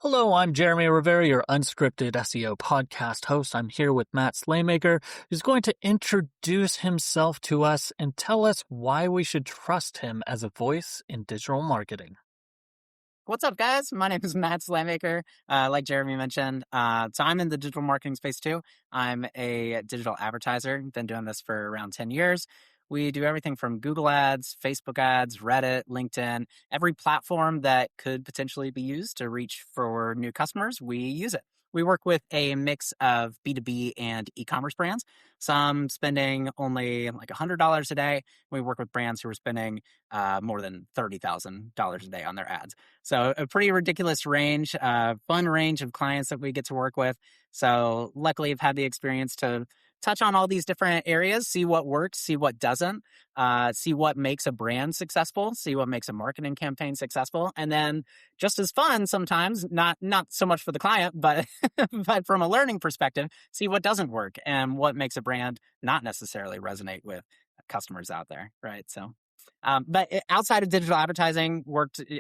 Hello, I'm Jeremy Rivera, your unscripted SEO podcast host. I'm here with Matt Slaymaker, who's going to introduce himself to us and tell us why we should trust him as a voice in digital marketing. What's up, guys? My name is Matt Slaymaker. Like Jeremy mentioned, so I'm in the digital marketing space too. I'm a digital advertiser. Been doing this for around 10 years. We do everything from Google ads, Facebook ads, Reddit, LinkedIn, every platform that could potentially be used to reach for new customers, we use it. We work with a mix of B2B and e-commerce brands, some spending only like $100 a day. We work with brands who are spending more than $30,000 a day on their ads. So a pretty ridiculous range, fun range of clients that we get to work with. So luckily I've had the experience to touch on all these different areas, see what works, see what doesn't, see what makes a brand successful, see what makes a marketing campaign successful. And then just as fun sometimes, not so much for the client, but but from a learning perspective, see what doesn't work and what makes a brand not necessarily resonate with customers out there, right? So but outside of digital advertising,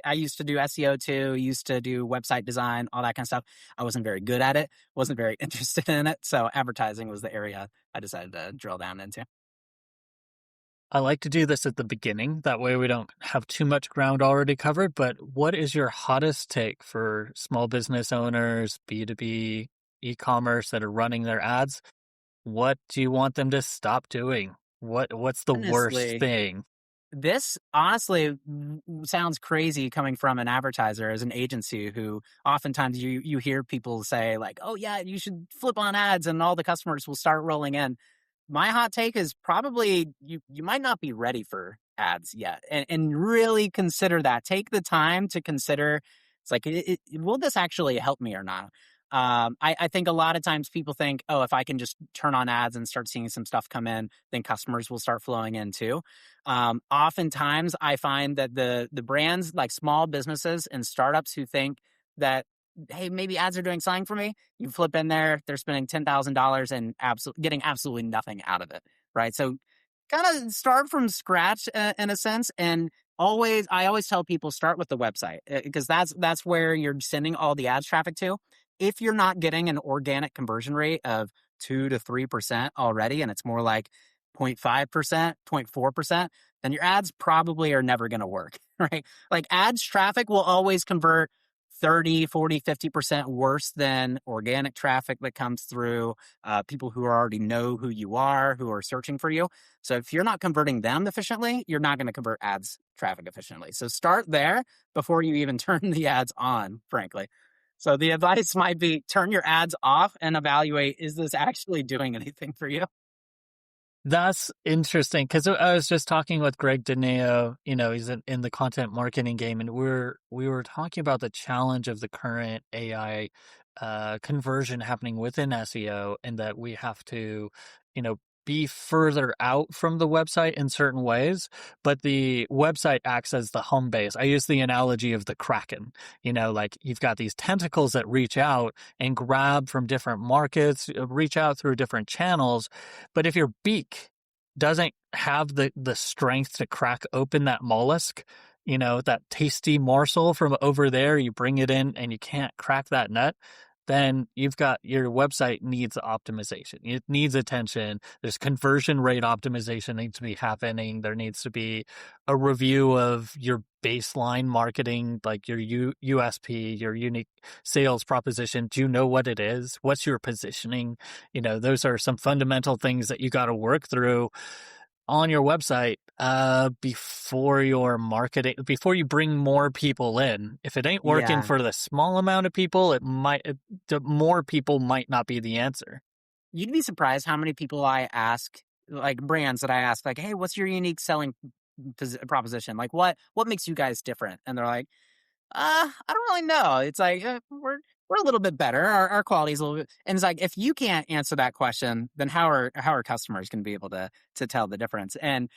I used to do SEO too, used to do website design, all that kind of stuff. I wasn't very good at it, wasn't very interested in it. So advertising was the area I decided to drill down into. I like to do this at the beginning. That way we don't have too much ground already covered. But what is your hottest take for small business owners, B2B, e-commerce that are running their ads? What do you want them to stop doing? What's the worst Honestly, thing? this honestly sounds crazy coming from an advertiser as an agency who oftentimes you hear people say like, oh yeah, you should flip on ads and all the customers will start rolling in. My hot take is probably you might not be ready for ads yet, and really consider that. Take the time to consider. It's like, will this actually help me or not? I think a lot of times people think, oh, if I can just turn on ads and start seeing some stuff come in, then customers will start flowing in too. Oftentimes, I find that the brands like small businesses and startups who think that, hey, maybe ads are doing something for me. You flip in there, they're spending $10,000 and getting absolutely nothing out of it, right? So kind of start from scratch in a sense. And I always tell people start with the website because that's where you're sending all the ads traffic to. If you're not getting an organic conversion rate of 2 to 3% already, and it's more like 0.5%, 0.4%, then your ads probably are never going to work, right? Like ads traffic will always convert 30, 40, 50% worse than organic traffic that comes through people who already know who you are, who are searching for you. So if you're not converting them efficiently, you're not going to convert ads traffic efficiently. So start there before you even turn the ads on, frankly. So the advice might be turn your ads off and evaluate, is this actually doing anything for you? That's interesting because I was just talking with Greg Dineo. He's in the content marketing game, and we were talking about the challenge of the current AI conversion happening within SEO, and that we have to, be further out from the website in certain ways, but the website acts as the home base. I use the analogy of the Kraken. Like you've got these tentacles that reach out and grab from different markets, reach out through different channels. But if your beak doesn't have the strength to crack open that mollusk, that tasty morsel from over there, you bring it in and you can't crack that nut, then you've got your website needs optimization. It needs attention. There's conversion rate optimization needs to be happening. There needs to be a review of your baseline marketing, like your USP, your unique sales proposition. Do you know what it is? What's your positioning? Those are some fundamental things that you got to work through on your website before you bring more people in. If it ain't working Yeah. for the small amount of people, the more people might not be the answer. You'd be surprised how many people I ask, like brands that I ask, like, hey, what's your unique selling proposition? Like, what makes you guys different? And they're like, I don't really know. It's like, we're a little bit better. Our quality's a little bit, and it's like, if you can't answer that question, then how are customers going to be able to tell the difference? And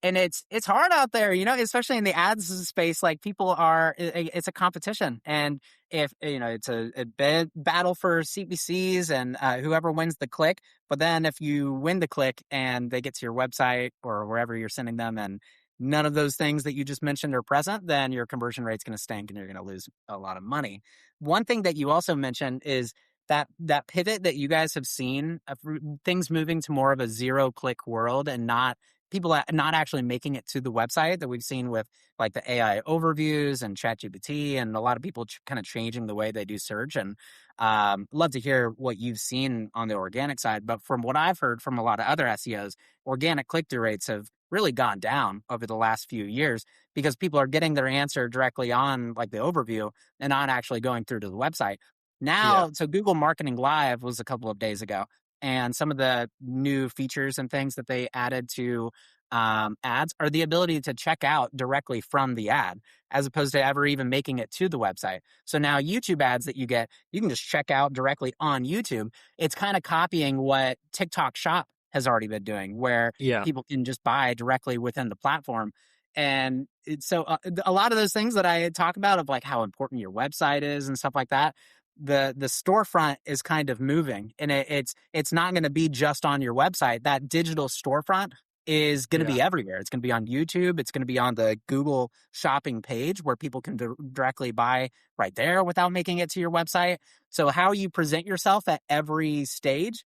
it's hard out there, especially in the ads space. Like it's a competition, and if it's a big battle for CPCs and whoever wins the click. But then if you win the click and they get to your website or wherever you're sending them, and none of those things that you just mentioned are present, then your conversion rate's going to stink and you're going to lose a lot of money. One thing that you also mentioned is that pivot that you guys have seen of things moving to more of a zero click world and not people not actually making it to the website that we've seen with like the AI overviews and ChatGPT and a lot of people kind of changing the way they do search. And love to hear what you've seen on the organic side. But from what I've heard from a lot of other SEOs, organic click-through rates have really gone down over the last few years because people are getting their answer directly on like the overview and not actually going through to the website. Yeah. Now, so Google Marketing Live was a couple of days ago, and some of the new features and things that they added to ads are the ability to check out directly from the ad, as opposed to ever even making it to the website. So now YouTube ads that you get, you can just check out directly on YouTube. It's kind of copying what TikTok Shop has already been doing, where Yeah. people can just buy directly within the platform. And so a lot of those things that I talk about of like how important your website is and stuff like that, the storefront is kind of moving, and it's not going to be just on your website. That digital storefront is going to Yeah. be everywhere. It's going to be on YouTube. It's going to be on the Google shopping page where people can directly buy right there without making it to your website. So how you present yourself at every stage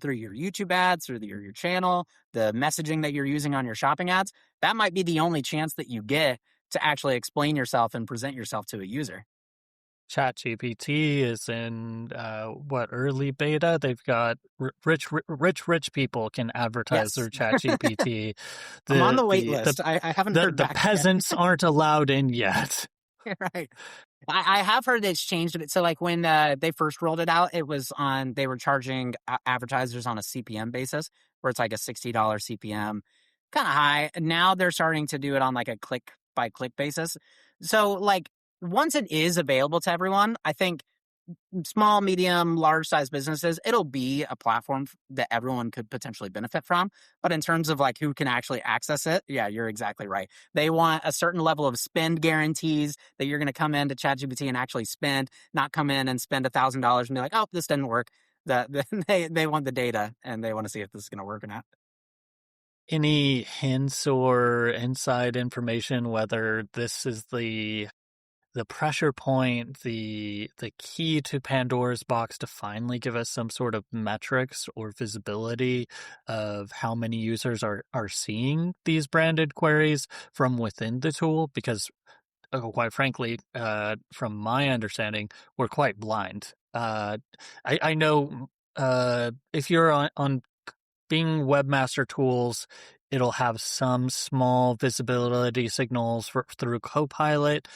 through your YouTube ads, through your channel, the messaging that you're using on your shopping ads, that might be the only chance that you get to actually explain yourself and present yourself to a user. ChatGPT is in early beta. They've got rich people can advertise Yes. their ChatGPT. I'm on the wait The list. I haven't heard the back yet. peasants aren't allowed in yet. Right. I have heard it's changed a bit. So, like when they first rolled it out, it was on, they were charging advertisers on a CPM basis, where it's like a $60 CPM, kind of high. And now they're starting to do it on like a click by click basis. So, like, once it is available to everyone, I think small, medium, large size businesses, it'll be a platform that everyone could potentially benefit from. But in terms of like who can actually access it, yeah, you're exactly right. They want a certain level of spend guarantees that you're going to come into ChatGPT and actually spend, not come in and spend $1,000 and be like, oh, this didn't work. They want the data and they want to see if this is going to work or not. Any hints or inside information whether this is the pressure point, the key to Pandora's box to finally give us some sort of metrics or visibility of how many users are seeing these branded queries from within the tool? Because quite frankly, from my understanding, we're quite blind. I know if you're on Bing Webmaster Tools, it'll have some small visibility signals through Copilot,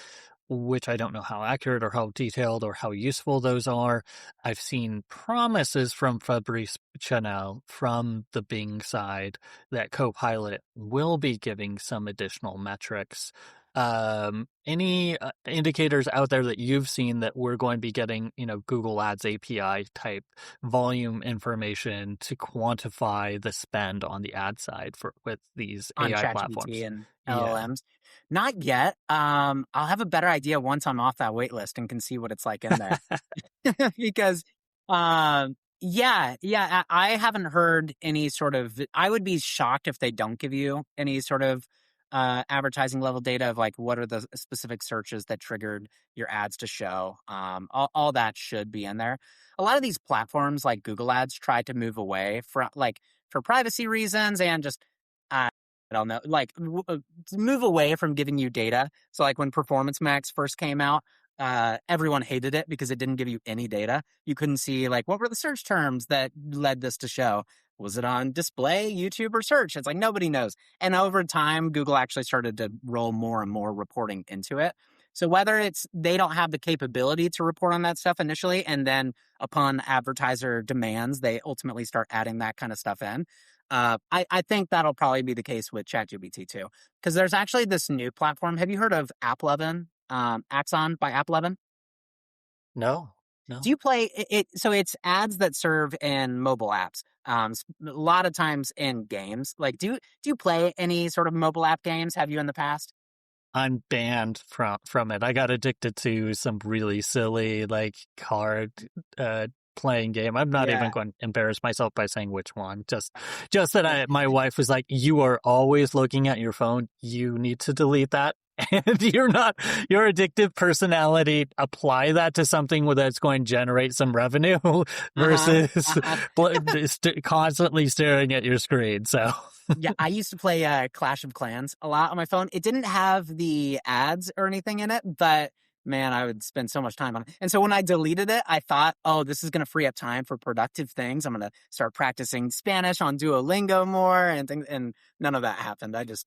which I don't know how accurate or how detailed or how useful those are. I've seen promises from Fabrice Chanel from the Bing side that Copilot will be giving some additional metrics. Any indicators out there that you've seen that we're going to be getting, Google Ads API type volume information to quantify the spend on the ad side with these On AI ChatGPT platforms? and Yeah. LLMs. Not yet. I'll have a better idea once I'm off that wait list and can see what it's like in there. Because yeah, I haven't heard any sort of, I would be shocked if they don't give you any sort of advertising level data of like what are the specific searches that triggered your ads to show. All that should be in there. A lot of these platforms like Google Ads try to move away from, like, for privacy reasons and just I don't know, like move away from giving you data. So like when Performance Max first came out, everyone hated it because it didn't give you any data. You couldn't see like what were the search terms that led this to show. Was it on display, YouTube, or search? It's like nobody knows. And over time, Google actually started to roll more and more reporting into it. So whether it's they don't have the capability to report on that stuff initially, and then upon advertiser demands, they ultimately start adding that kind of stuff in. I think that'll probably be the case with ChatGPT too, because there's actually this new platform. Have you heard of AppLeaven? Axon by AppLeaven? No, Do no. you play it? So it's ads that serve in mobile apps. A lot of times in games. Like, do you play any sort of mobile app games? Have you in the past? I'm banned from it. I got addicted to some really silly like card playing game. I'm not even Yeah. going to embarrass myself by saying which one. Just that my wife was like, "You are always looking at your phone. You need to delete that." And your addictive personality, apply that to something that's going to generate some revenue Uh-huh. versus Uh-huh. constantly staring at your screen. So Yeah, I used to play Clash of Clans a lot on my phone. It didn't have the ads or anything in it, but man, I would spend so much time on it. And so when I deleted it, I thought, oh, this is going to free up time for productive things. I'm going to start practicing Spanish on Duolingo more and things. And none of that happened. I just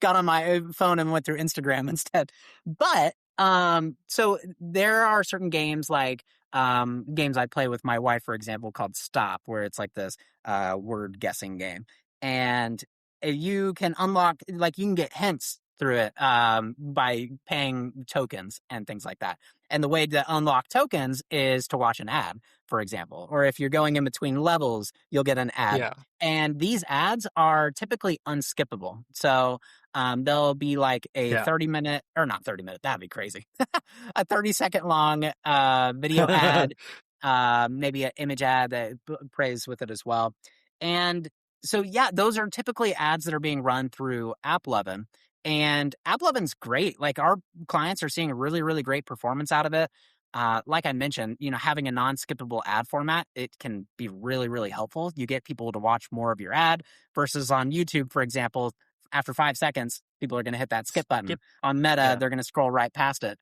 got on my phone and went through Instagram instead. But so there are certain games like games I play with my wife, for example, called Stop, where it's like this word guessing game. And you can unlock, like, you can get hints through it by paying tokens and things like that. And the way to unlock tokens is to watch an ad, for example. Or if you're going in between levels, you'll get an ad. yeah, And these ads are typically unskippable. So they'll be like a yeah. 30-minute, or not 30-minute, that'd be crazy. A 30-second long video ad, maybe an image ad that plays with it as well. And so, yeah, those are typically ads that are being run through AppLeaven. And AppLeaven's great. Like, our clients are seeing a really, really great performance out of it. Like I mentioned, having a non-skippable ad format, it can be really, really helpful. You get people to watch more of your ad versus on YouTube, for example, after 5 seconds, people are going to hit that skip button. Skip. On Meta, Yeah, they're going to scroll right past it.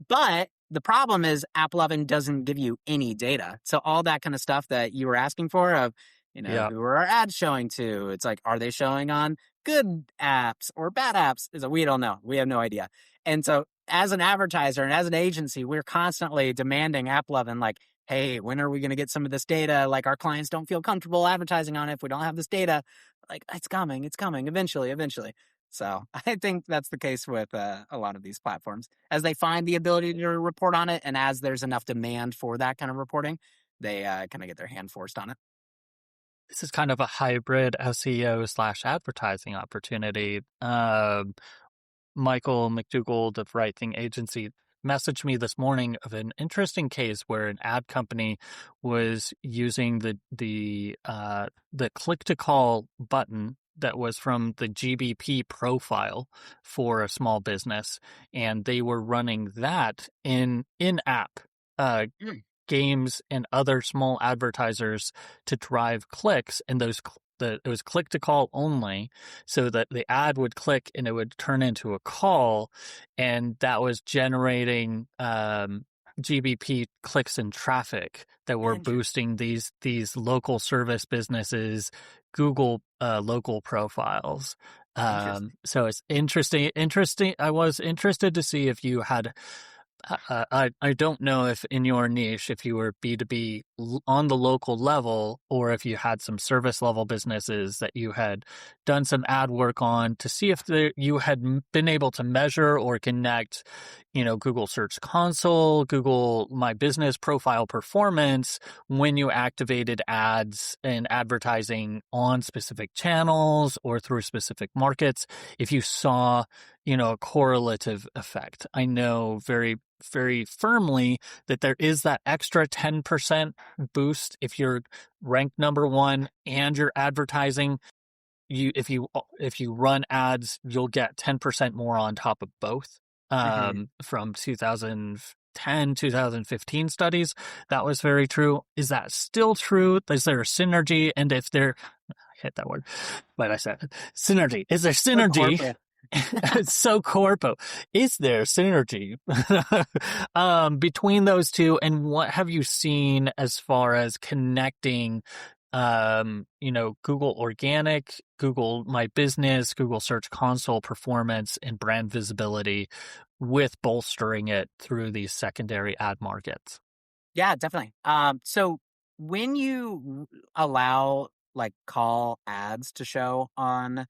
But the problem is AppLeaven doesn't give you any data. So all that kind of stuff that you were asking for of, yeah. who are our ads showing to? It's like, are they showing on good apps or bad apps? We don't know. We have no idea. And so as an advertiser and as an agency, we're constantly demanding AppLeaven, like, hey, when are we going to get some of this data? Like, our clients don't feel comfortable advertising on it if we don't have this data. Like, it's coming eventually. So I think that's the case with a lot of these platforms. As they find the ability to report on it, and as there's enough demand for that kind of reporting, they kind of get their hand forced on it. This is kind of a hybrid SEO slash advertising opportunity. Michael McDougald of Right Thing Agency messaged me this morning of an interesting case where an ad company was using the click to call button that was from the GBP profile for a small business, and they were running that in app games and other small advertisers to drive clicks, and it was click to call only, so that the ad would click and it would turn into a call, and that was generating GBP clicks and traffic that were Interesting. boosting these local service businesses Google local profiles. Interesting. So it's interesting. I was interested to see if you had I don't know if in your niche, if you were B2B on the local level, or if you had some service level businesses that you had done some ad work on to see if you had been able to measure or connect, Google Search Console, Google My Business profile performance when you activated ads and advertising on specific channels or through specific markets, if you saw, a correlative effect. I know very, very firmly that there is that extra 10% boost if you're ranked number one and you're advertising. If you run ads, you'll get 10% more on top of both. Mm-hmm. From 2010, 2015 studies, that was very true. Is that still true? Is there a synergy? And if there, I hit that word, but I said synergy. Is there So synergy? corporate. It's so corpo. Is there synergy between those two, and what have you seen as far as connecting, Google Organic, Google My Business, Google Search Console performance, and brand visibility with bolstering it through these secondary ad markets? Yeah, definitely. So when you allow like call ads to show on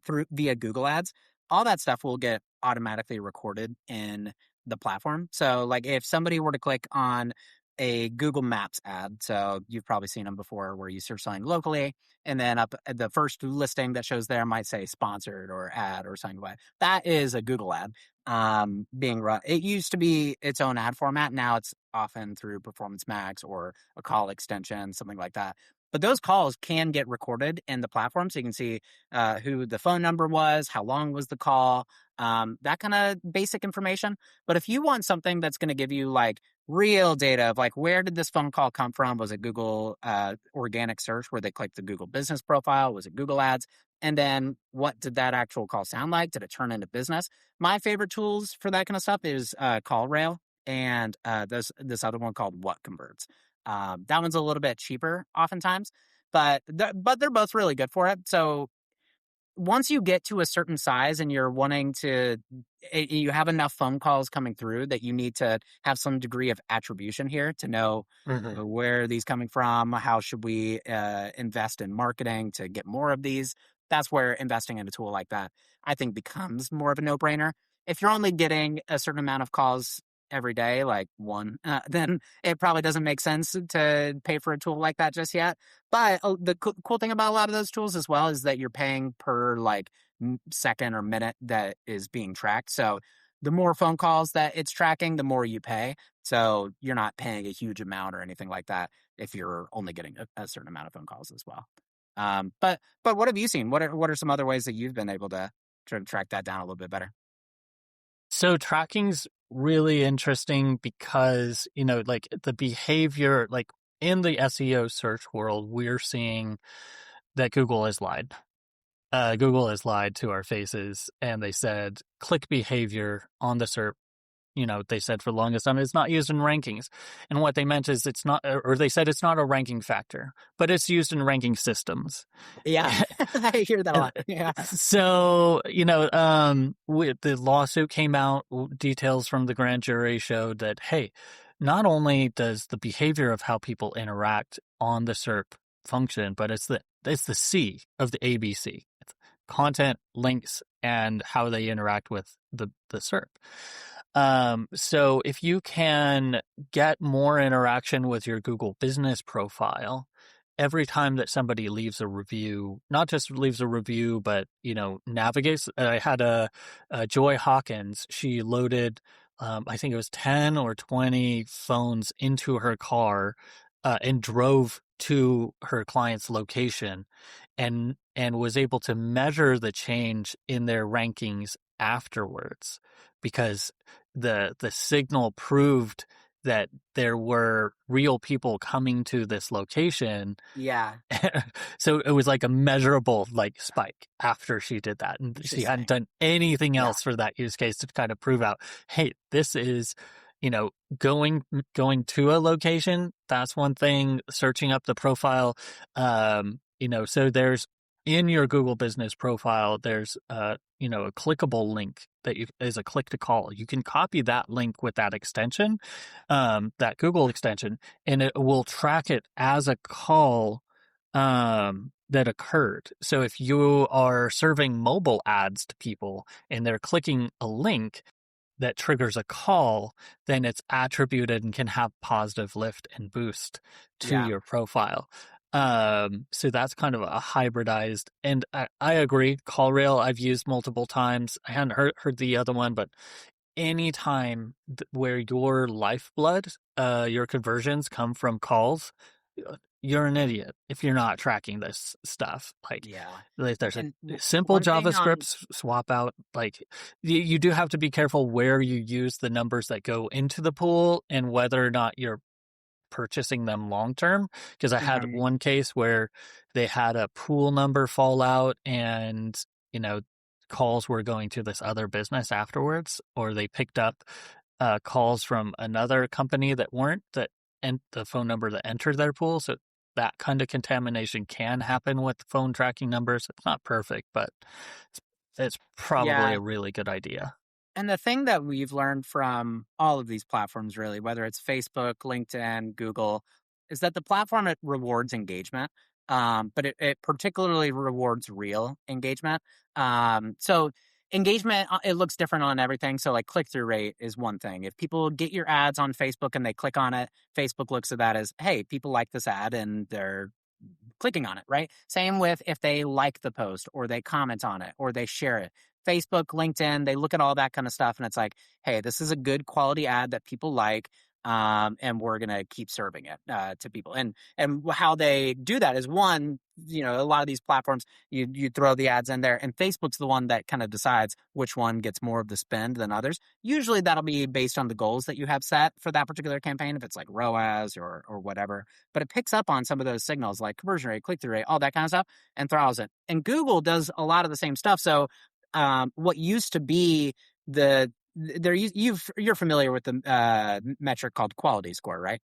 through via Google Ads, all that stuff will get automatically recorded in the platform. So like if somebody were to click on a Google Maps ad. So you've probably seen them before where you search something locally and then up at the first listing that shows there might say sponsored or ad or something like that. That is a Google ad being run. It used to be its own ad format. Now it's often through Performance Max or a call extension, something like that. But those calls can get recorded in the platform. So you can see who the phone number was, how long was the call, that kind of basic information. But if you want something that's going to give you like real data of like, where did this phone call come from? Was it Google organic search where they clicked the Google business profile? Was it Google ads? And then what did that actual call sound like? Did it turn into business? My favorite tools for that kind of stuff is CallRail and this other one called What Converts. That one's a little bit cheaper oftentimes, but they're both really good for it. So once you get to a certain size and you're wanting to, you have enough phone calls coming through that you need to have some degree of attribution here to know where are these coming from, how should we invest in marketing to get more of these. That's where investing in a tool like that, I think, becomes more of a no-brainer. If you're only getting a certain amount of calls every day, like one, then it probably doesn't make sense to pay for a tool like that just yet. But the cool thing about a lot of those tools as well is that you're paying per like second or minute that is being tracked. So the more phone calls that it's tracking, the more you pay. So you're not paying a huge amount or anything like that if you're only getting a certain amount of phone calls as well. But what have you seen? What are some other ways that you've been able to try to track that down a little bit better? So tracking's really interesting because, like the behavior, like in the SEO search world, we're seeing that Google has lied. Google has lied to our faces, and they said click behavior on the SERP. They said for the longest time it's not used in rankings. And what they meant is it's not, or they said it's not a ranking factor, but it's used in ranking systems. Yeah, I hear that a lot. Yeah. So, the lawsuit came out, details from the grand jury showed that, hey, not only does the behavior of how people interact on the SERP function, but it's the C of the ABC. It's content, links, and how they interact with the SERP. So if you can get more interaction with your Google business profile, every time that somebody leaves a review, not just leaves a review, but, navigates. I had a Joy Hawkins. She loaded, I think it was 10 or 20 phones into her car, and drove to her client's location and was able to measure the change in their rankings afterwards because the signal proved that there were real people coming to this location. Yeah. So it was like a measurable like spike after she did that. And she hadn't done anything else for that use case to kind of prove out, hey, this is, going to a location. That's one thing. Searching up the profile. So there's in your Google business profile, there's a clickable link that is a click to call. You can copy that link with that extension, that Google extension, and it will track it as a call that occurred. So if you are serving mobile ads to people and they're clicking a link that triggers a call, then it's attributed and can have positive lift and boost to your profile. So that's kind of a hybridized, and I agree. CallRail I've used multiple times. I hadn't heard the other one, but anytime where your lifeblood, your conversions come from calls, you're an idiot if you're not tracking this stuff. Like, there's a simple JavaScript swap out. Like, you do have to be careful where you use the numbers that go into the pool and whether or not you're purchasing them long term, because I had one case where they had a pool number fall out and calls were going to this other business afterwards, or they picked up calls from another company that weren't that and the phone number that entered their pool. So that kind of contamination can happen with phone tracking numbers. It's not perfect, but it's probably a really good idea. And the thing that we've learned from all of these platforms, really, whether it's Facebook, LinkedIn, Google, is that the platform, it rewards engagement, but it particularly rewards real engagement. So engagement, it looks different on everything. So like click-through rate is one thing. If people get your ads on Facebook and they click on it, Facebook looks at that as, hey, people like this ad and they're clicking on it, right? Same with if they like the post or they comment on it or they share it. Facebook, LinkedIn, they look at all that kind of stuff and it's like, hey, this is a good quality ad that people like. And we're gonna keep serving it to people. And how they do that is, one, a lot of these platforms, you throw the ads in there, and Facebook's the one that kind of decides which one gets more of the spend than others. Usually that'll be based on the goals that you have set for that particular campaign, if it's like ROAS or whatever. But it picks up on some of those signals like conversion rate, click through rate, all that kind of stuff, and throws it. And Google does a lot of the same stuff. So what used to be the you're familiar with the metric called quality score, right?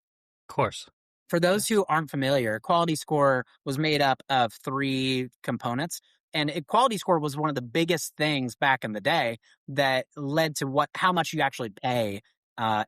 Of course. For those Yes. who aren't familiar, quality score was made up of three components. And quality score was one of the biggest things back in the day that led to how much you actually pay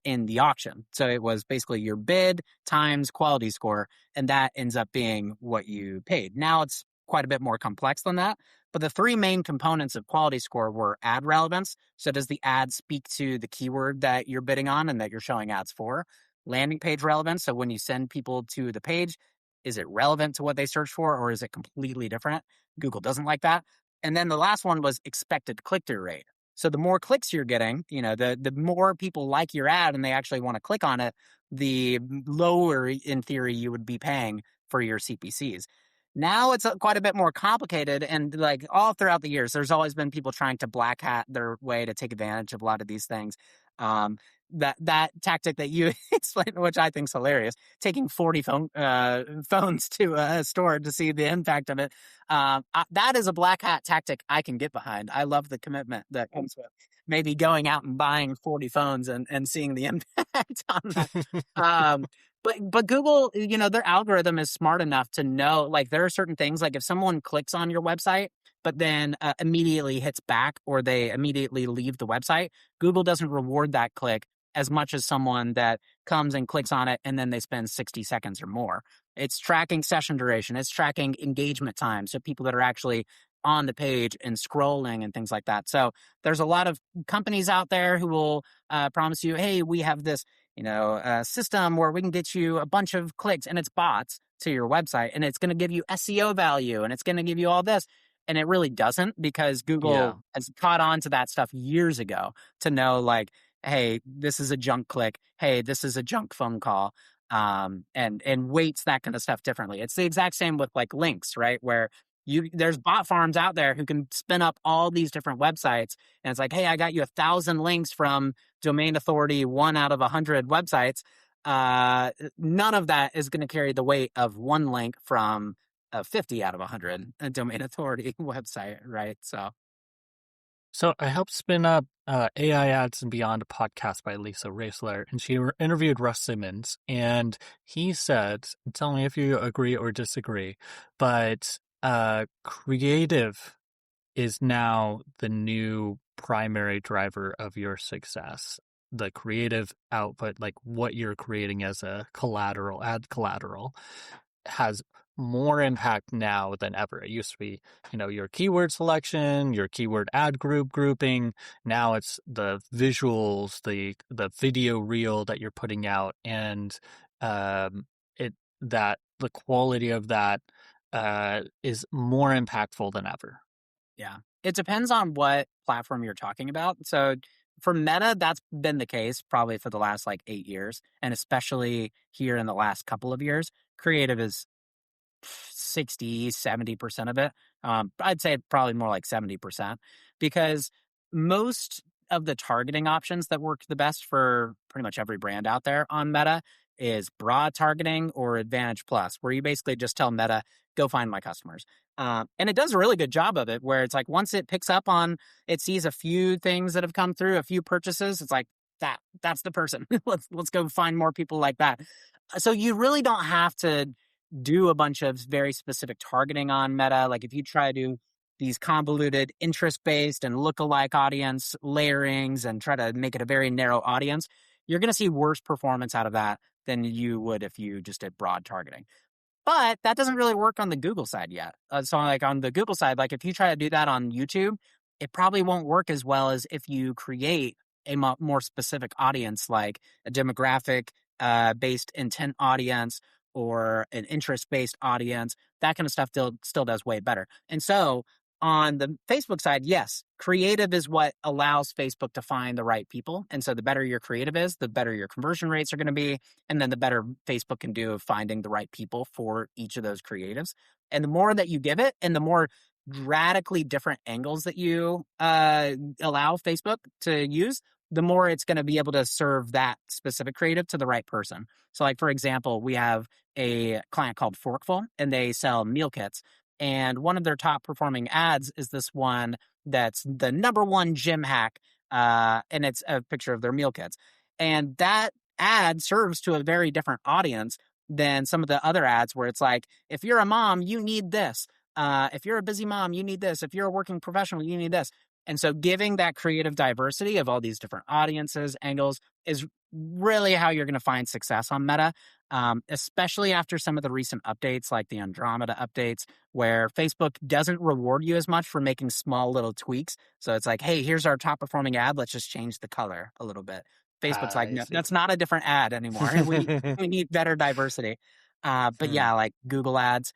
in the auction. So it was basically your bid times quality score, and that ends up being what you paid. Now it's quite a bit more complex than that. But the three main components of quality score were ad relevance. So does the ad speak to the keyword that you're bidding on and that you're showing ads for? Landing page relevance. So when you send people to the page, is it relevant to what they search for, or is it completely different? Google doesn't like that. And then the last one was expected click-through rate. So the more clicks you're getting, the more people like your ad and they actually want to click on it, the lower, in theory, you would be paying for your CPCs. Now it's quite a bit more complicated, and like all throughout the years, there's always been people trying to black hat their way to take advantage of a lot of these things. That tactic that you explained, which I think is hilarious, taking 40 phones to a store to see the impact of it. That is a black hat tactic I can get behind. I love the commitment that comes with maybe going out and buying 40 phones and seeing the impact on that. But Google, their algorithm is smart enough to know, like, there are certain things, like if someone clicks on your website, but then immediately hits back or they immediately leave the website, Google doesn't reward that click as much as someone that comes and clicks on it and then they spend 60 seconds or more. It's tracking session duration. It's tracking engagement time. So people that are actually on the page and scrolling and things like that. So there's a lot of companies out there who will promise you, hey, we have this system where we can get you a bunch of clicks, and it's bots to your website, and it's going to give you SEO value, and it's going to give you all this. And it really doesn't, because Google has caught on to that stuff years ago to know, like, hey, this is a junk click. Hey, this is a junk phone call. And weights that kind of stuff differently. It's the exact same with like links, right? Where there's bot farms out there who can spin up all these different websites, and it's like, hey, I got you 1,000 links from domain authority 1 out of 100 websites. None of that is going to carry the weight of one link from a 50 out of 100 domain authority website, right? So I helped spin up AI Ads and Beyond, a podcast by Lisa Raisler, and she interviewed Russ Simmons, and he said, tell me if you agree or disagree, but creative is now the new primary driver of your success. The creative output, like what you're creating as a ad collateral, has more impact now than ever. It used to be, your keyword selection, your keyword ad grouping. Now it's the visuals, the video reel that you're putting out, and the quality of that is more impactful than ever. Yeah. It depends on what platform you're talking about. So for Meta, that's been the case probably for the last like 8 years. And especially here in the last couple of years, creative is 60, 70% of it. I'd say probably more like 70%, because most of the targeting options that work the best for pretty much every brand out there on Meta is broad targeting or Advantage Plus, where you basically just tell Meta, go find my customers. And it does a really good job of it, where it's like once it picks up on, it sees a few things that have come through, a few purchases, it's like, that's the person. let's go find more people like that. So you really don't have to do a bunch of very specific targeting on Meta. Like if you try to do these convoluted interest-based and lookalike audience layerings and try to make it a very narrow audience, you're going to see worse performance out of that than you would if you just did broad targeting. But that doesn't really work on the Google side yet. So like on the Google side, like if you try to do that on YouTube, it probably won't work as well as if you create a more specific audience, like a demographic based intent audience or an interest based audience. That kind of stuff still does way better. And so on the Facebook side, yes, creative is what allows Facebook to find the right people. And so the better your creative is, the better your conversion rates are going to be. And then the better Facebook can do of finding the right people for each of those creatives. And the more that you give it and the more radically different angles that you allow Facebook to use, the more it's going to be able to serve that specific creative to the right person. So, like, for example, we have a client called Forkful, and they sell meal kits. And one of their top performing ads is this one that's the number one gym hack. And it's a picture of their meal kits. And that ad serves to a very different audience than some of the other ads where it's like, if you're a mom, you need this. If you're a busy mom, you need this. If you're a working professional, you need this. And so giving that creative diversity of all these different audiences, angles is really how you're going to find success on Meta, especially after some of the recent updates like the Andromeda updates, where Facebook doesn't reward you as much for making small little tweaks. So it's like, hey, here's our top performing ad. Let's just change the color a little bit. Facebook's like, I no, see. that's not a different ad anymore. We need better diversity. But Hmm. yeah, like Google ads,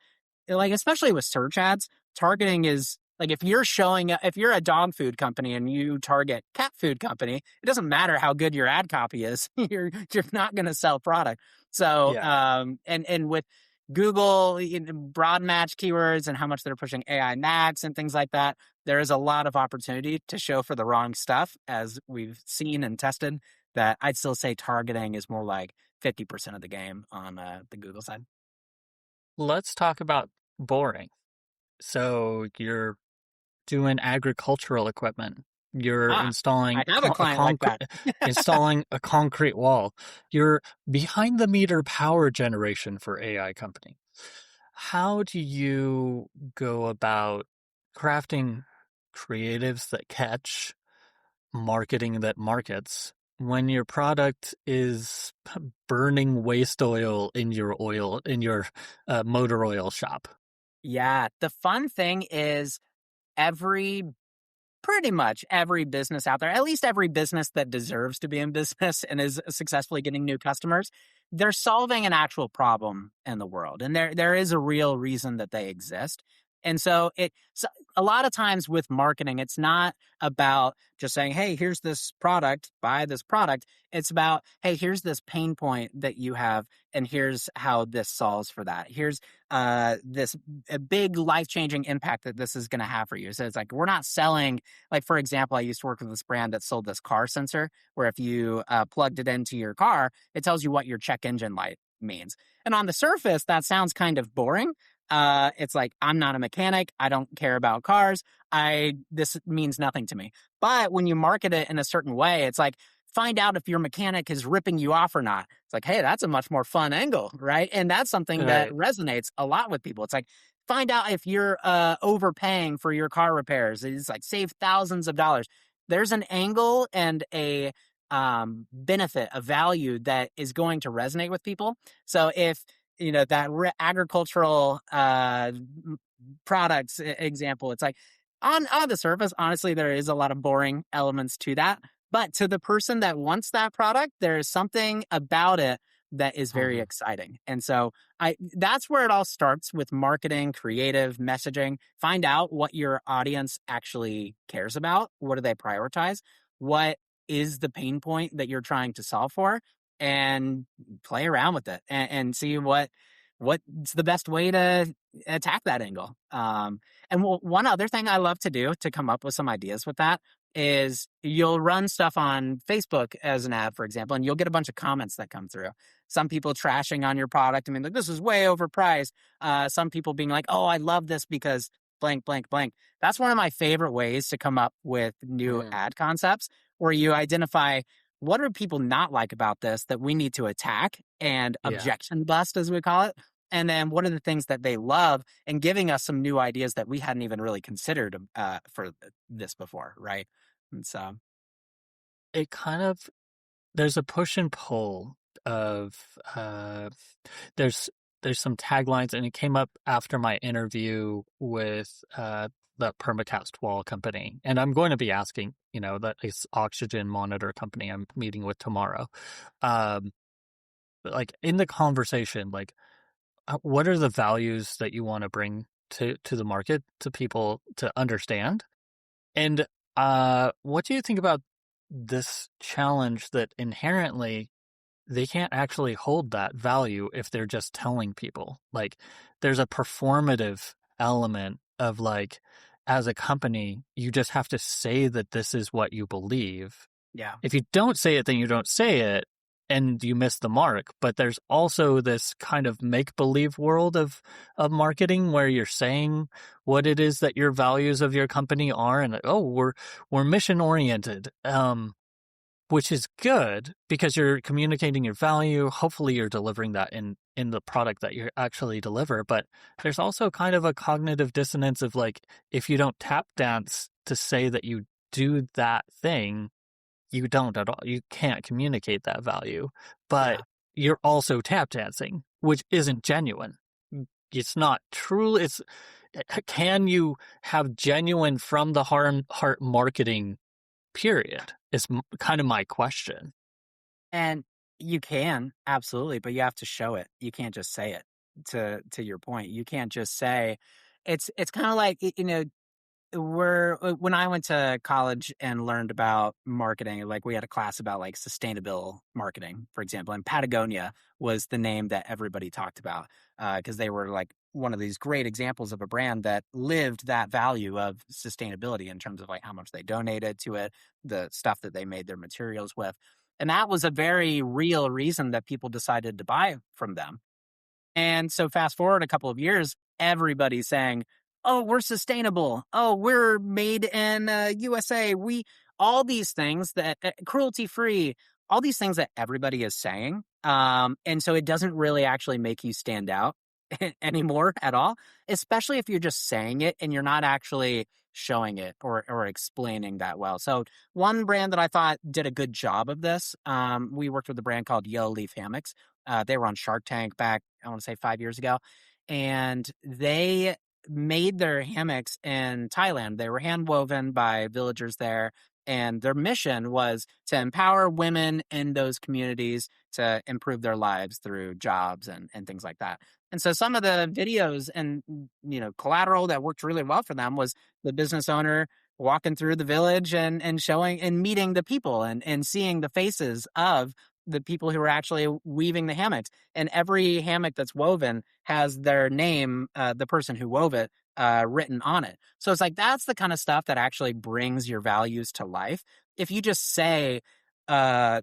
like especially with search ads, targeting is like if you're a dog food company and you target cat food company, it doesn't matter how good your ad copy is. You're not going to sell product. So Yeah. and with Google broad match keywords and how much they're pushing AI Max and things like that, there is a lot of opportunity to show for the wrong stuff, as we've seen and tested. That I'd still say targeting is more like 50% of the game on the Google side. Let's talk about boring. So you're doing agricultural equipment. You're Ah, I installing have a a client like concrete that. installing a concrete wall. You're behind the meter power generation for AI company. How do you go about crafting creatives that catch, marketing that markets, when your product is burning waste oil in your motor oil shop? Yeah, the fun thing is every pretty much every business out there, at least every business that deserves to be in business and is successfully getting new customers, they're solving an actual problem in the world. And there is a real reason that they exist. And so a lot of times with marketing, it's not about just saying, hey, here's this product, buy this product. It's about, hey, here's this pain point that you have, and here's how this solves for that. Here's this a big life-changing impact that this is going to have for you. So it's like, we're not selling, like, for example, I used to work with this brand that sold this car sensor where if you plugged it into your car, it tells you what your check engine light means. And on the surface, that sounds kind of boring. It's like, I'm not a mechanic. I don't care about cars. This means nothing to me. But when you market it in a certain way, it's like, find out if your mechanic is ripping you off or not. It's like, hey, that's a much more fun angle, right? And that's something that Right. resonates a lot with people. It's like, find out if you're overpaying for your car repairs. It's like, save thousands of dollars. There's an angle and a benefit, a value that is going to resonate with people. So if that agricultural products example, it's like, on the surface, honestly, there is a lot of boring elements to that. But to the person that wants that product, there is something about it that is very Mhm. exciting. And so that's where it all starts with marketing, creative, messaging. Find out what your audience actually cares about. What do they prioritize? What is the pain point that you're trying to solve for? And play around with it and see what's the best way to attack that angle. And one other thing I love to do to come up with some ideas with that is you'll run stuff on Facebook as an ad, for example, and you'll get a bunch of comments that come through. Some people trashing on your product. I mean, like, this is way overpriced. Some people being like, oh, I love this because blank, blank, blank. That's one of my favorite ways to come up with new Mm. ad concepts where you identify what do people not like about this that we need to attack and Yeah. objection bust, as we call it. And then what are the things that they love, and giving us some new ideas that we hadn't even really considered for this before, right? And so, It kind of there's a push and pull of there's there's some taglines, and it came up after my interview with the permacast wall company, and I'm going to be asking, that this oxygen monitor company I'm meeting with tomorrow, um, like in the conversation, like what are the values that you want to bring to the market to people to understand, and what do you think about this challenge that inherently they can't actually hold that value if they're just telling people. Like, there's a performative element of like, as a company, you just have to say that this is what you believe. Yeah. If you don't say it, then you don't say it and you miss the mark. But there's also this kind of make believe world of marketing where you're saying what it is that your values of your company are, and oh, we're mission oriented. Which is good because you're communicating your value. Hopefully you're delivering that in the product that you actually deliver. But there's also kind of a cognitive dissonance of like, if you don't tap dance to say that you do that thing, you don't at all. You can't communicate that value, but Yeah. you're also tap dancing, which isn't genuine. It's not true. Can you have genuine from the heart marketing period is kind of my question. And you can, absolutely, but you have to show it. You can't just say it. To your point, you can't just say it's kind of like, when I went to college and learned about marketing, like we had a class about like sustainable marketing, for example, and Patagonia was the name that everybody talked about, because they were like one of these great examples of a brand that lived that value of sustainability in terms of like how much they donated to it, the stuff that they made their materials with. And that was a very real reason that people decided to buy from them. And so fast forward a couple of years, everybody's saying, "Oh, we're sustainable. Oh, we're made in USA. All these things that cruelty free, all these things that everybody is saying." And so it doesn't really actually make you stand out anymore at all, especially if you're just saying it and you're not actually showing it or explaining that well. So one brand that I thought did a good job of this, we worked with a brand called Yellow Leaf Hammocks. They were on Shark Tank back, I want to say 5 years ago, and they made their hammocks in Thailand. They were hand woven by villagers there. And their mission was to empower women in those communities to improve their lives through jobs and things like that. And so some of the videos and collateral that worked really well for them was the business owner walking through the village and showing and meeting the people and seeing the faces of the people who are actually weaving the hammocks. And every hammock that's woven has their name, the person who wove it, written on it. So it's like, that's the kind of stuff that actually brings your values to life. If you just say, we're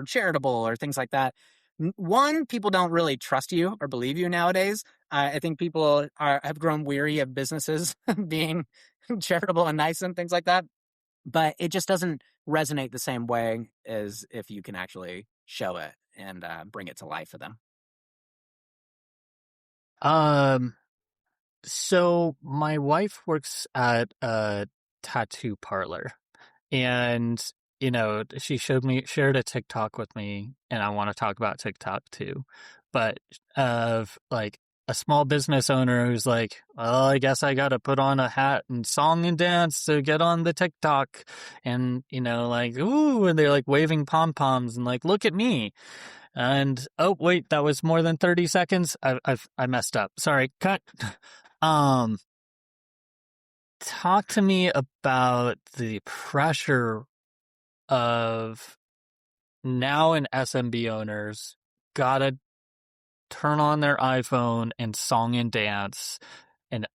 charitable or things like that, one, people don't really trust you or believe you nowadays. I think people have grown weary of businesses being charitable and nice and things like that. But it just doesn't resonate the same way as if you can actually show it and bring it to life for them. So my wife works at a tattoo parlor, and she shared a TikTok with me, and I want to talk about TikTok too, but of like a small business owner who's like, well, I guess I got to put on a hat and song and dance to get on the TikTok, and like, ooh, and they're like waving pom poms and like, look at me. And oh wait, that was more than 30 seconds. I messed up. Sorry, cut. Um, Talk to me about the pressure of now an SMB owners gotta turn on their iPhone and song and dance, and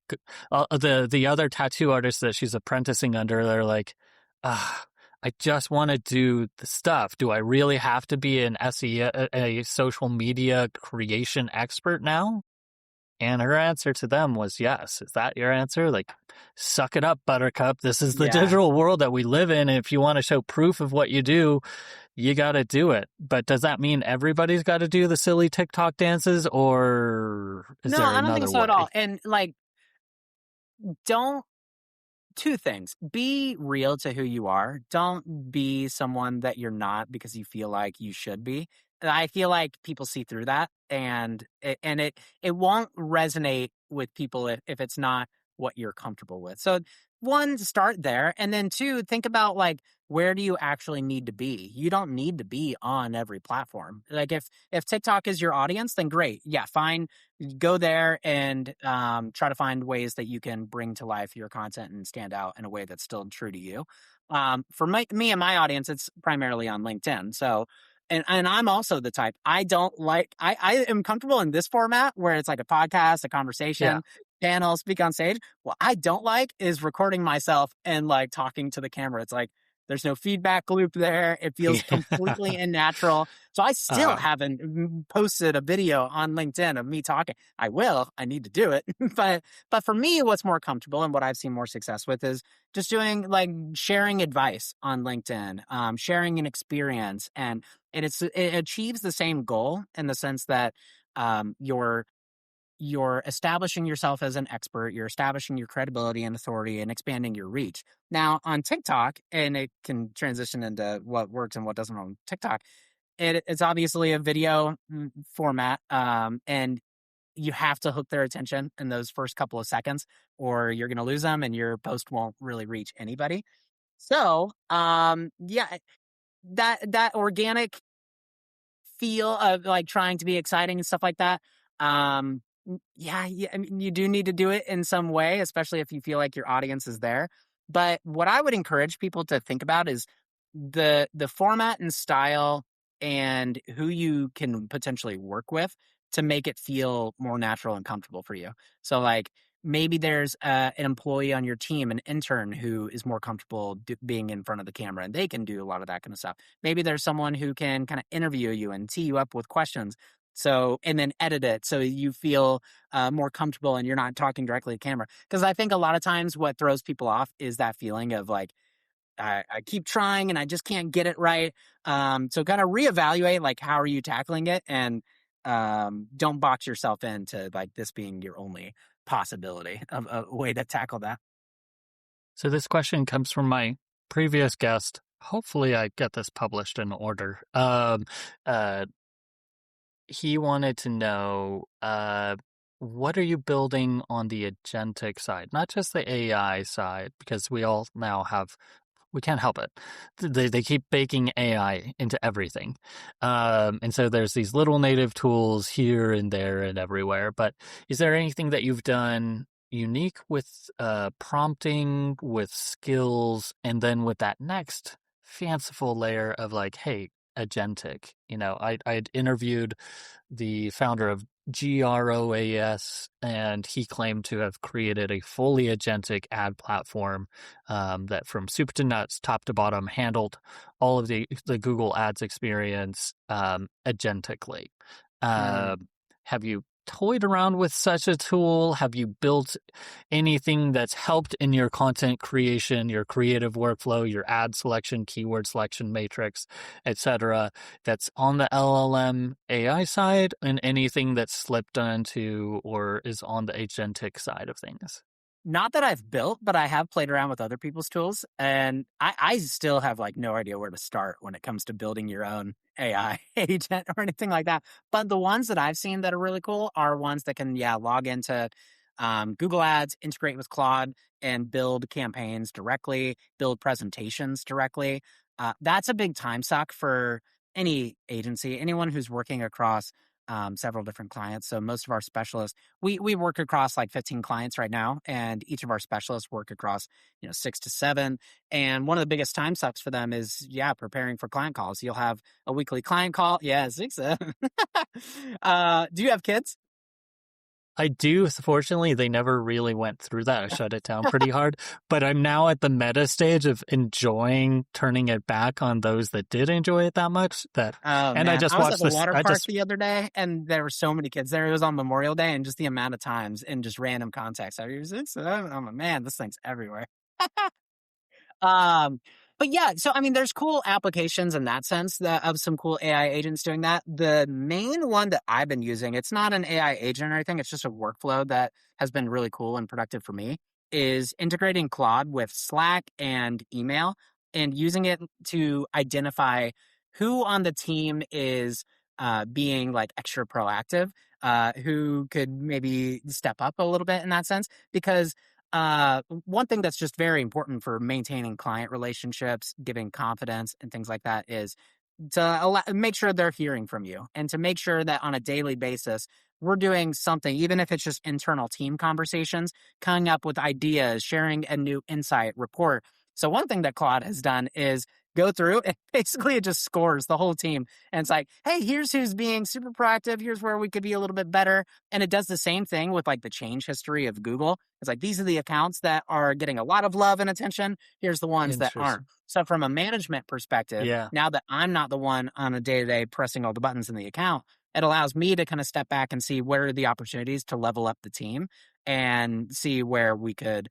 the other tattoo artists that she's apprenticing under, they're like, I just want to do the stuff. Do I really have to be an SEO, a social media creation expert now? And her answer to them was yes. Is that your answer? Like, suck it up, buttercup. This is the Yeah. digital world that we live in. And if you want to show proof of what you do, you got to do it. But does that mean everybody's got to do the silly TikTok dances, or is No, there I don't think another so way? at all. And like, two things. Be real to who you are. Don't be someone that you're not because you feel like you should be. I feel like people see through that, and it won't resonate with people if it's not what you're comfortable with. So one, start there. And then two, think about like, where do you actually need to be? You don't need to be on every platform. Like if TikTok is your audience, then great. Yeah, fine. Go there and try to find ways that you can bring to life your content and stand out in a way that's still true to you. For me and my audience, it's primarily on LinkedIn. So, and I'm also the type, I don't like, I am comfortable in this format where it's like a podcast, a Yeah. conversation, panel, speak on stage. What I don't like is recording myself and like talking to the camera. It's like, there's no feedback loop there. It feels Yeah. completely unnatural. So I still uh, haven't posted a video on LinkedIn of me talking. I will. I need to do it. but for me, what's more comfortable and what I've seen more success with is just doing like sharing advice on LinkedIn, sharing an experience, and it achieves the same goal in the sense that you're establishing yourself as an expert, you're establishing your credibility and authority and expanding your reach. Now on TikTok, and it can transition into what works and what doesn't on TikTok, it's obviously a video format, and you have to hook their attention in those first couple of seconds or you're going to lose them and your post won't really reach anybody. So, yeah, that organic feel of like trying to be exciting and stuff like that. Yeah, I mean, you do need to do it in some way, especially if you feel like your audience is there. But what I would encourage people to think about is the format and style and who you can potentially work with to make it feel more natural and comfortable for you. So like maybe there's an employee on your team, an intern who is more comfortable being in front of the camera and they can do a lot of that kind of stuff. Maybe there's someone who can kind of interview you and tee you up with questions. So, and then edit it so you feel more comfortable and you're not talking directly to camera. Because I think a lot of times what throws people off is that feeling of like, I keep trying and I just can't get it right. So kind of reevaluate, like, how are you tackling it? And don't box yourself into like this being your only possibility of a way to tackle that. so this question comes from my previous guest. Hopefully I get this published in order. Uh, he wanted to know, what are you building on the agentic side, not just the AI side, because we all now have, we can't help it. They keep baking AI into everything. And so there's these little native tools here and there and everywhere. But is there anything that you've done unique with prompting, with skills, and then with that next fanciful layer of like, hey, agentic? I'd interviewed the founder of GROAS, and he claimed to have created a fully agentic ad platform that from soup to nuts, top to bottom, handled all of the Google Ads experience agentically. Mm. Have you toyed around with such a tool? Have you built anything that's helped in your content creation, your creative workflow, your ad selection, keyword selection matrix, etc., that's on the LLM AI side, and anything that's slipped onto or is on the agentic side of things? Not that I've built, but I have played around with other people's tools, and I still have like no idea where to start when it comes to building your own AI agent or anything like that. But the ones that I've seen that are really cool are ones that can, yeah, log into Google Ads, integrate with Claude, and build campaigns directly, build presentations directly. That's a big time suck for any agency, anyone who's working across several different clients. So most of our specialists, we work across like 15 clients right now, and each of our specialists work across 6 to 7. And one of the biggest time sucks for them is preparing for client calls. You'll have a weekly client call. Yeah, 6 7. Do you have kids? I do. Fortunately, they never really went through that. I shut it down pretty hard. But I'm now at the meta stage of enjoying turning it back on those that did enjoy it that much. Oh And I man, just I was at watched the this. water I park just the other day, and there were so many kids there. It was on Memorial Day, and just the amount of times in just random context. I'm a man. This thing's everywhere. Um, but yeah, so I mean, there's cool applications in that sense of some cool AI agents doing that. The main one that I've been using, it's not an AI agent or anything, it's just a workflow that has been really cool and productive for me, is integrating Claude with Slack and email and using it to identify who on the team is being like extra proactive, who could maybe step up a little bit in that sense. Because one thing that's just very important for maintaining client relationships, giving confidence and things like that is to make sure they're hearing from you, and to make sure that on a daily basis, we're doing something, even if it's just internal team conversations, coming up with ideas, sharing a new insight report. So one thing that Claude has done is go through and basically it just scores the whole team. And it's like, hey, here's who's being super proactive. Here's where we could be a little bit better. And it does the same thing with like the change history of Google. It's like, these are the accounts that are getting a lot of love and attention. Here's the ones that aren't. Interesting. So from a management perspective, Yeah. now that I'm not the one on a day-to-day pressing all the buttons in the account, it allows me to kind of step back and see where are the opportunities to level up the team and see where we could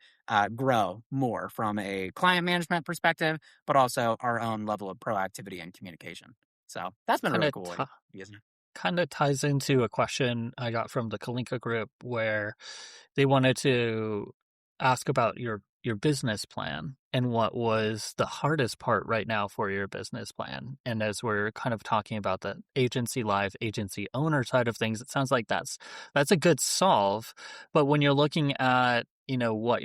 grow more from a client management perspective, but also our own level of proactivity and communication. So that's been a Kind really of cool way to use it. kind of ties into a question I got from the Kalinka group where they wanted to ask about your business plan and what was the hardest part right now for your business plan. And as we're kind of talking about the agency live, agency owner side of things, it sounds like that's a good solve. But when you're looking at, what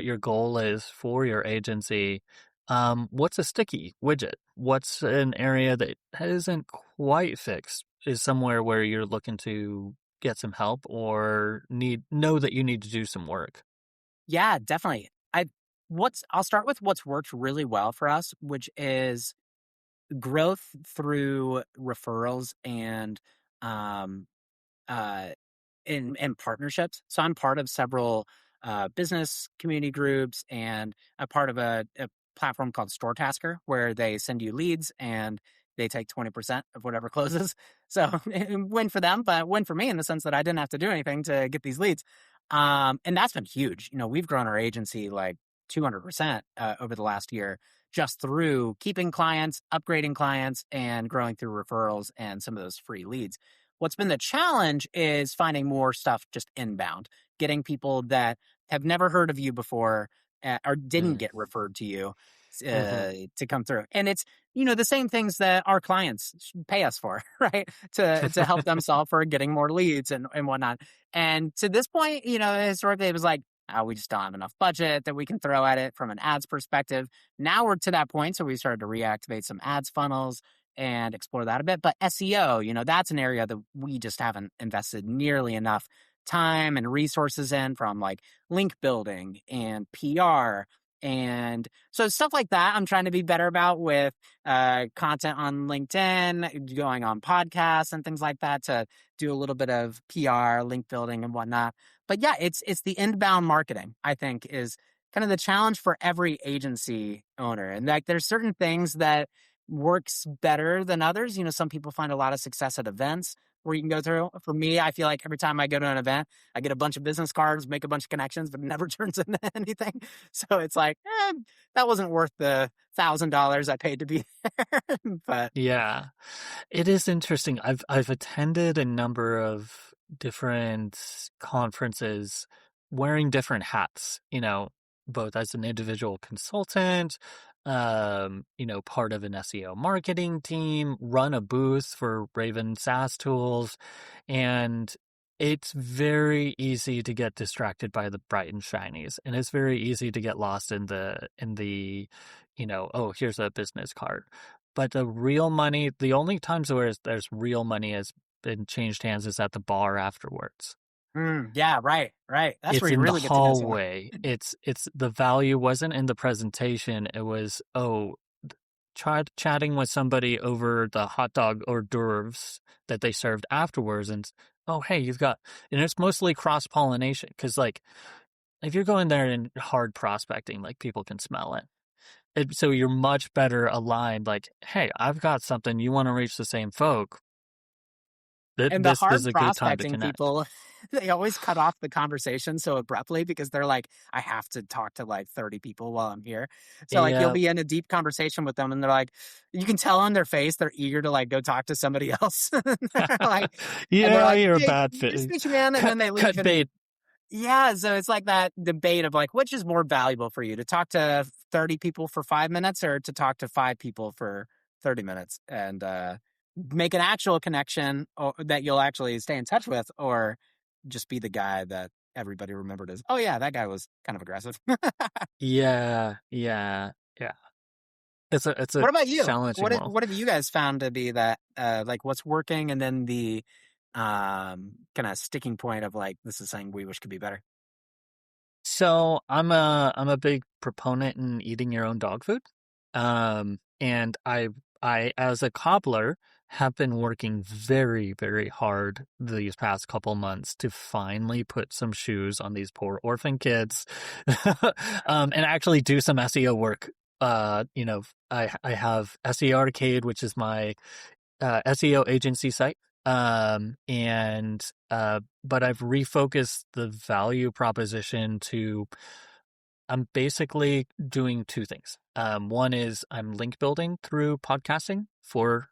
your goal is for your agency, what's a sticky widget? What's an area that isn't quite fixed? Is somewhere where you're looking to get some help or know that you need to do some work? Yeah, definitely. I'll start with what's worked really well for us, which is growth through referrals and um, uh, in partnerships. So I'm part of several business community groups and a part of a platform called Store Tasker, where they send you leads and they take 20% of whatever closes. So win for them, but win for me in the sense that I didn't have to do anything to get these leads. And that's been huge. We've grown our agency like 200% over the last year, just through keeping clients, upgrading clients, and growing through referrals and some of those free leads. What's been the challenge is finding more stuff just inbound, getting people that have never heard of you before or didn't Mm. get referred to you Mhm. to come through. And it's, the same things that our clients pay us for, right? To help them solve for getting more leads and whatnot. And to this point, historically it was like, oh, we just don't have enough budget that we can throw at it from an ads perspective. Now we're to that point. So we started to reactivate some ads funnels and explore that a bit. But SEO, that's an area that we just haven't invested nearly enough time and resources in, from like link building and PR. And so stuff like that, I'm trying to be better about with content on LinkedIn, going on podcasts and things like that to do a little bit of PR, link building and whatnot. But yeah, it's the inbound marketing, I think, is kind of the challenge for every agency owner. And like, there's certain things that works better than others. Some people find a lot of success at events where you can go through. For me, I feel like every time I go to an event, I get a bunch of business cards, make a bunch of connections, but it never turns into anything. So it's like, that wasn't worth the $1,000 I paid to be there. But Yeah. It is interesting. I've attended a number of different conferences wearing different hats, both as an individual consultant, part of an SEO marketing team, run a booth for Raven SaaS tools, and it's very easy to get distracted by the bright and shinies, and it's very easy to get lost in the oh, here's a business card. But the real money, the only times where there's real money has been changed hands is at the bar afterwards. yeah, right. That's where It's you in the really get to know someone. hallway. It's the value wasn't in the presentation. It was, chatting with somebody over the hot dog hors d'oeuvres that they served afterwards. And, oh, hey, and it's mostly cross pollination. Cause like, if you're going there and hard prospecting, like people can smell it. So you're much better aligned. Like, hey, I've got something. You want to reach the same folk. And the This is hard a good time to prospecting connect. people, they always cut off the conversation so abruptly because they're like, I have to talk to like 30 people while I'm here. So like you'll Yeah, be in a deep conversation with them and they're like, you can tell on their face they're eager to like go talk to somebody else. They're like, and they're yeah, like, you're a hey, bad nice to fit. meet you, man. And then they leave. Cut And bait. yeah, so it's like that debate of like, which is more valuable for you, to talk to 30 people for 5 minutes or to talk to 5 people for 30 minutes and make an actual connection that you'll actually stay in touch with, or just be the guy that everybody remembered as, oh yeah, that guy was kind of aggressive. Yeah, yeah, yeah. It's a What about you? challenging world. What have you guys found to be that like what's working, and then the kind of sticking point of like this is something we wish could be better? So I'm a big proponent in eating your own dog food. And I as a cobbler have been working very, very hard these past couple months to finally put some shoes on these poor orphan kids, and actually do some SEO work. I have SEO Arcade, which is my SEO agency site. But I've refocused the value proposition to I'm basically doing two things. One is I'm link building through podcasting for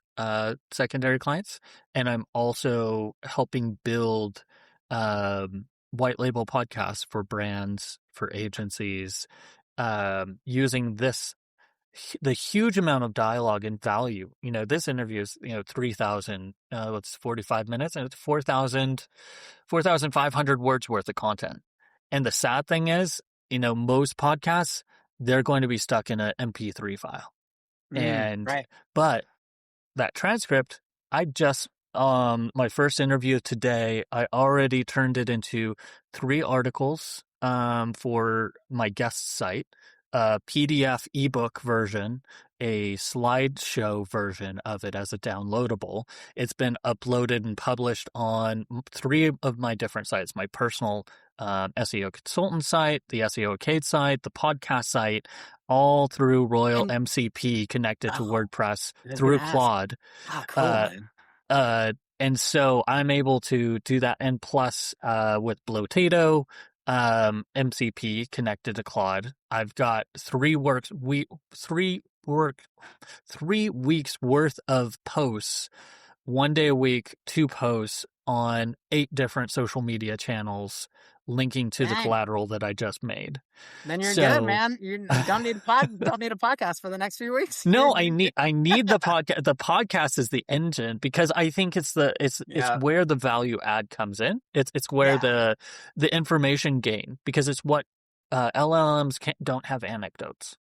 secondary clients, and I'm also helping build white label podcasts for brands, for agencies, using the huge amount of dialogue and value. This interview is 3,000, it's 45 minutes, and it's 4,500 words worth of content. And the sad thing is, most podcasts, they're going to be stuck in an MP3 file. Right. But that transcript, my first interview today, I already turned it into 3 articles for my guest site, a PDF ebook version, a slideshow version of it as a downloadable. It's been uploaded and published on 3 of my different sites, my personal SEO consultant site, the SEO Arcade site, the podcast site, all through Royal MCP connected to WordPress through Claude. Oh, cool, man. And so I'm able to do that. And plus, with Blotato, MCP connected to Claude, I've got 3 weeks worth of posts, 1 day a week, 2 posts on 8 different social media channels linking to the collateral that I just made. Then you're good, man. You don't need a podcast for the next few weeks. No, I need the podcast. The podcast is the engine, because I think it's where the value add comes in. It's where the information gain, because it's what LLMs don't have anecdotes.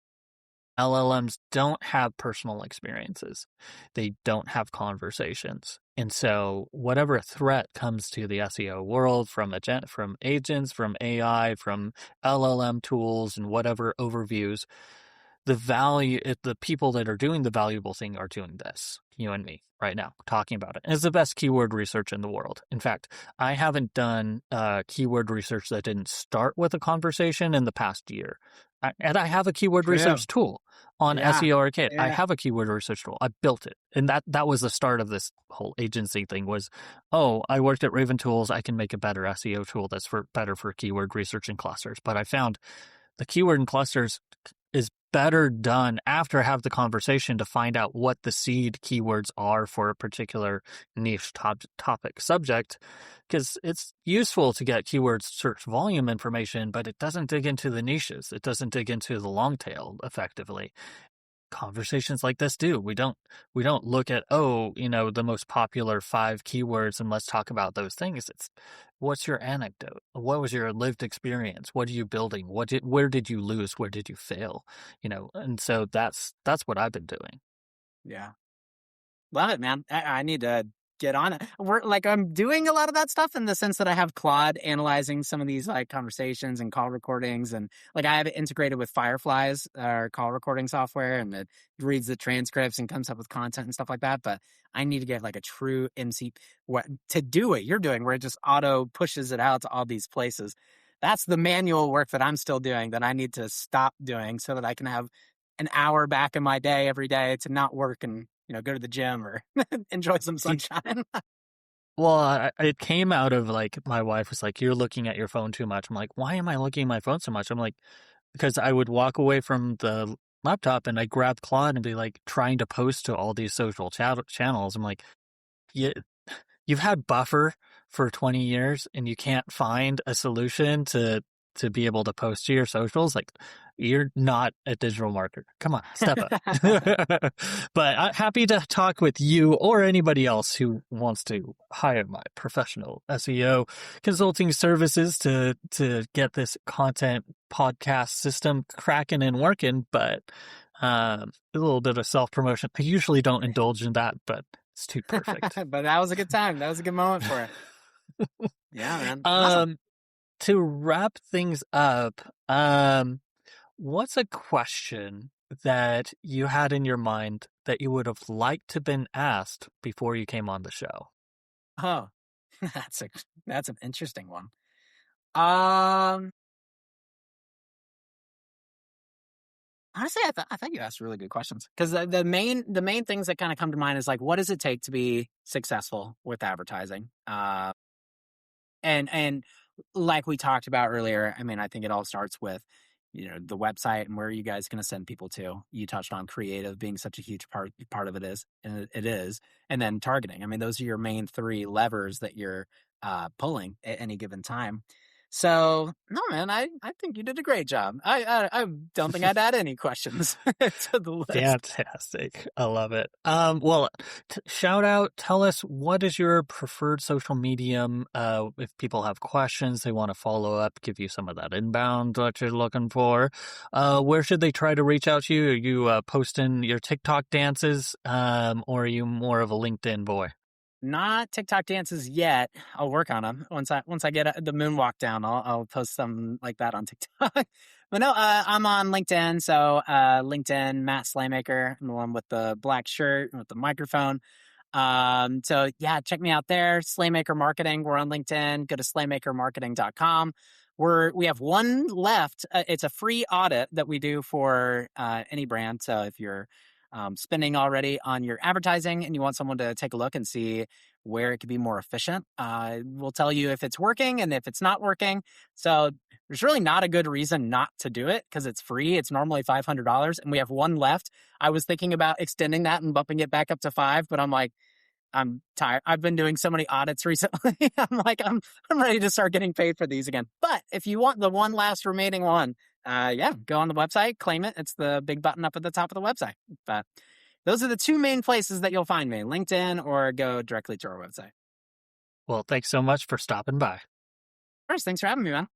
LLMs don't have personal experiences. They don't have conversations. And so whatever threat comes to the SEO world from agents, from AI, from LLM tools, and whatever overviews, the people that are doing the valuable thing are doing this, you and me right now, talking about it. And it's the best keyword research in the world. In fact, I haven't done keyword research that didn't start with a conversation in the past year. And I have a keyword research tool on SEO Arcade. I have a keyword research tool. I built it. And that was the start of this whole agency thing was, I worked at Raven Tools. I can make a better SEO tool that's better for keyword research and clusters. But I found the keyword and clusters is better done after I have the conversation to find out what the seed keywords are for a particular niche topic subject, because it's useful to get keyword search volume information, but it doesn't dig into the niches. It doesn't dig into the long tail effectively. Conversations like this do. We don't look at, the most popular 5 keywords and let's talk about those things. It's what's your anecdote? What was your lived experience? What are you building? Where did you lose? Where did you fail? And so that's what I've been doing. Yeah. Love it, man. I need to get on it. I'm doing a lot of that stuff in the sense that I have Claude analyzing some of these like conversations and call recordings, and like I have it integrated with Fireflies, our call recording software, and it reads the transcripts and comes up with content and stuff like that. But I need to get like a true MC to do what you're doing, where it just auto pushes it out to all these places. That's the manual work that I'm still doing that I need to stop doing so that I can have an hour back in my day every day to not work and go to the gym or enjoy some sunshine. Well, it came out of like, my wife was like, you're looking at your phone too much. I'm like, why am I looking at my phone so much? I'm like, because I would walk away from the laptop and I grab Claude and be like trying to post to all these social channels. I'm like, you've had Buffer for 20 years and you can't find a solution to to be able to post to your socials, like, you're not a digital marketer. Come on, step up. But I'm happy to talk with you or anybody else who wants to hire my professional SEO consulting services to get this content podcast system cracking and working. But a little bit of self-promotion. I usually don't indulge in that, but it's too perfect. But that was a good time. That was a good moment for it. Yeah, man. Awesome. To wrap things up, what's a question that you had in your mind that you would have liked to been asked before you came on the show? Oh, that's an interesting one. Honestly, I thought you asked really good questions, because the main things that kind of come to mind is like, what does it take to be successful with advertising? And like we talked about earlier, I mean, I think it all starts with, the website and where are you guys going to send people to. You touched on creative being such a huge part of it is, and it is, and then targeting. I mean, those are your main three levers that you're pulling at any given time. So, no, man, I think you did a great job. I don't think I'd add any questions to the list. Fantastic. I love it. Well, shout out, tell us, what is your preferred social medium? If people have questions, they want to follow up, give you some of that inbound that you're looking for. Where should they try to reach out to you? Are you posting your TikTok dances, or are you more of a LinkedIn boy? Not TikTok dances yet. I'll work on them once I get the moonwalk down. I'll post something like that on TikTok. But no, I'm on LinkedIn. So LinkedIn, Matt Slaymaker, I'm the one with the black shirt with the microphone. So yeah, check me out there. Slaymaker Marketing. We're on LinkedIn. Go to slaymakermarketing.com. We have one left. It's a free audit that we do for any brand. So if you're spending already on your advertising and you want someone to take a look and see where it could be more efficient, we'll tell you if it's working and if it's not working. So there's really not a good reason not to do it, because it's free. It's normally $500 and we have one left. I was thinking about extending that and bumping it back up to $5, but I'm like, I'm tired. I've been doing so many audits recently. I'm ready to start getting paid for these again. But if you want the one last remaining one, go on the website, claim it. It's the big button up at the top of the website. But those are the two main places that you'll find me, LinkedIn or go directly to our website. Well, thanks so much for stopping by. First, thanks for having me, man.